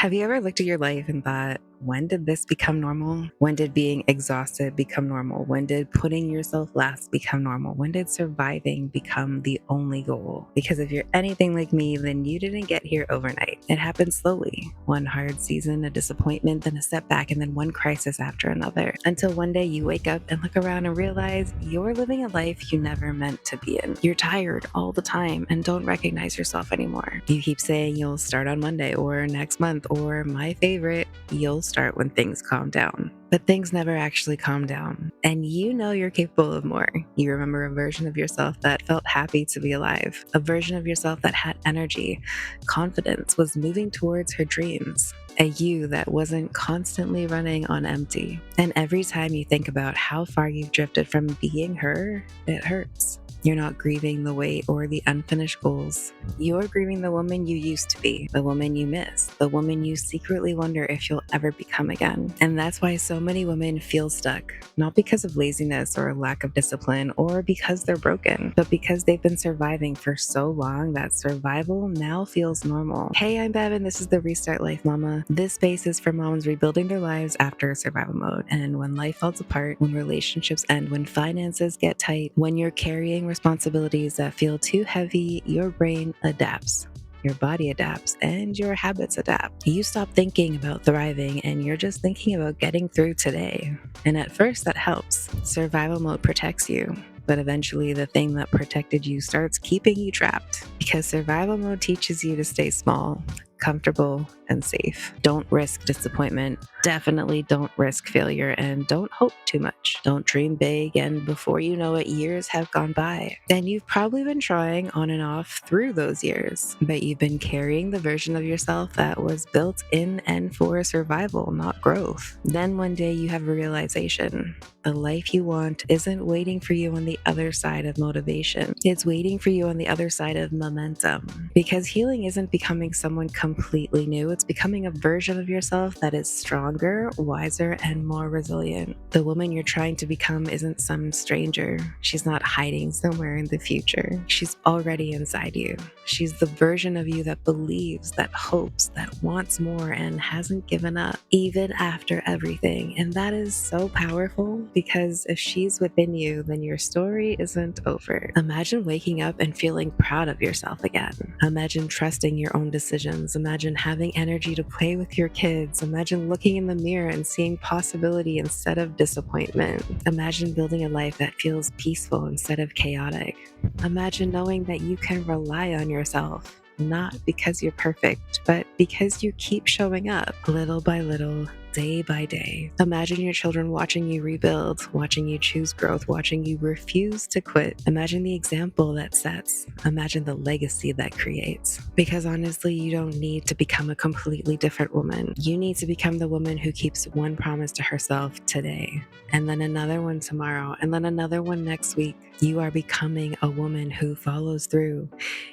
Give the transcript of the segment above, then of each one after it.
Have you ever looked at your life and thought, when did this become normal? When did being exhausted become normal? When did putting yourself last become normal? When did surviving become the only goal? Because if you're anything like me, then you didn't get here overnight. It happened slowly. One hard season, a disappointment, then a setback, and then one crisis after another. Until one day you wake up and look around and realize you're living a life you never meant to be in. You're tired all the time and don't recognize yourself anymore. You keep saying you'll start on Monday or next month, or my favorite, you'll start when things calm down. But things never actually calm down. And you know you're capable of more. You remember a version of yourself that felt happy to be alive, a version of yourself that had energy, confidence, was moving towards her dreams, a you that wasn't constantly running on empty. And every time you think about how far you've drifted from being her, it hurts. You're not grieving the weight or the unfinished goals. You're grieving the woman you used to be, the woman you miss, the woman you secretly wonder if you'll ever become again. And that's why so many women feel stuck, not because of laziness or lack of discipline or because they're broken, but because they've been surviving for so long that survival now feels normal. Hey, I'm Bev, and this is the Restart Life Mama. This space is for moms rebuilding their lives after survival mode. And when life falls apart, when relationships end, when finances get tight, when you're carrying responsibilities that feel too heavy, your brain adapts. Your body adapts and your habits adapt. You stop thinking about thriving and you're just thinking about getting through today. And at first that helps. Survival mode protects you. But eventually the thing that protected you starts keeping you trapped, because survival mode teaches you to stay small, comfortable, and safe. Don't risk disappointment. Definitely don't risk failure, and don't hope too much. Don't dream big, and before you know it, years have gone by. And you've probably been trying on and off through those years, but you've been carrying the version of yourself that was built in and for survival, not growth. Then one day you have a realization. The life you want isn't waiting for you on the other side of motivation. It's waiting for you on the other side of momentum. Because healing isn't becoming someone completely new. It's becoming a version of yourself that is stronger, wiser, and more resilient. The woman you're trying to become isn't some stranger. She's not hiding somewhere in the future. She's already inside you. She's the version of you that believes, that hopes, that wants more, and hasn't given up, even after everything. And that is so powerful, because if she's within you, then your story isn't over. Imagine waking up and feeling proud of yourself again. Imagine trusting your own decisions. Imagine having energy to play with your kids. Imagine looking in the mirror and seeing possibility instead of disappointment. Imagine building a life that feels peaceful instead of chaotic. Imagine knowing that you can rely on yourself, not because you're perfect, but because you keep showing up little by little, day by day. Imagine your children watching you rebuild, watching you choose growth, watching you refuse to quit. Imagine the example that sets. Imagine the legacy that creates. Because honestly, you don't need to become a completely different woman. You need to become the woman who keeps one promise to herself today, and then another one tomorrow, and then another one next week. You are becoming a woman who follows through.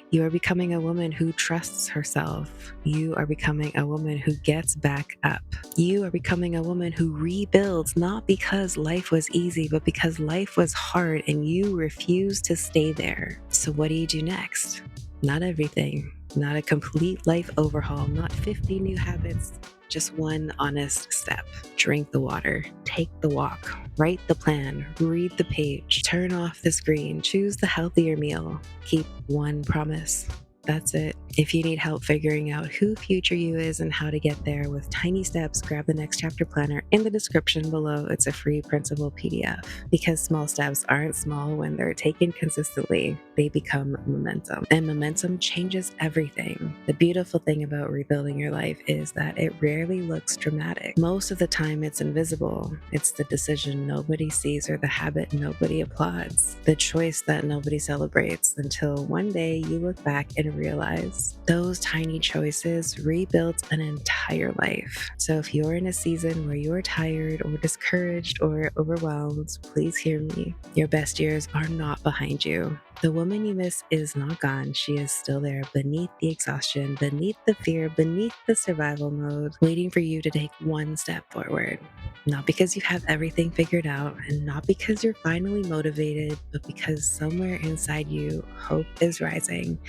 You are becoming a woman who trusts herself. You are becoming a woman who gets back up. You are becoming a woman who rebuilds, not because life was easy, but because life was hard and you refuse to stay there. So what do you do next? Not everything, not a complete life overhaul, not 50 new habits, just one honest step. Drink the water, take the walk, write the plan, read the page, turn off the screen, choose the healthier meal, keep one promise. That's it. If you need help figuring out who future you is and how to get there with tiny steps, grab the Next Chapter Planner in the description below. It's a free printable PDF. Because small steps aren't small when they're taken consistently, they become momentum. And momentum changes everything. The beautiful thing about rebuilding your life is that it rarely looks dramatic. Most of the time it's invisible. It's the decision nobody sees or the habit nobody applauds. The choice that nobody celebrates until one day you look back and realize those tiny choices rebuilt an entire life. So if you're in a season where you're tired or discouraged or overwhelmed, please hear me. Your best years are not behind you. The woman you miss is not gone. She is still there beneath the exhaustion, beneath the fear, beneath the survival mode, waiting for you to take one step forward. Not because you have everything figured out, and not because you're finally motivated, but because somewhere inside you, hope is rising.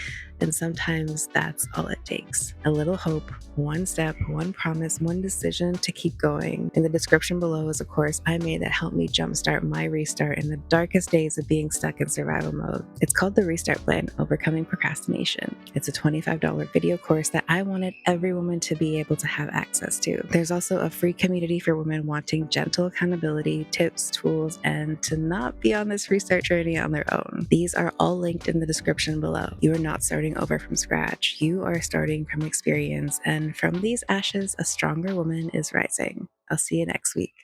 And sometimes that's all it takes. A little hope, one step, one promise, one decision to keep going. In the description below is a course I made that helped me jumpstart my restart in the darkest days of being stuck in survival mode. It's called the Restart Plan, Overcoming Procrastination. It's a $25 video course that I wanted every woman to be able to have access to. There's also a free community for women wanting gentle accountability, tips, tools, and to not be on this restart journey on their own. These are all linked in the description below. You are not starting over from scratch. You are starting from experience, and from these ashes, a stronger woman is rising. I'll see you next week.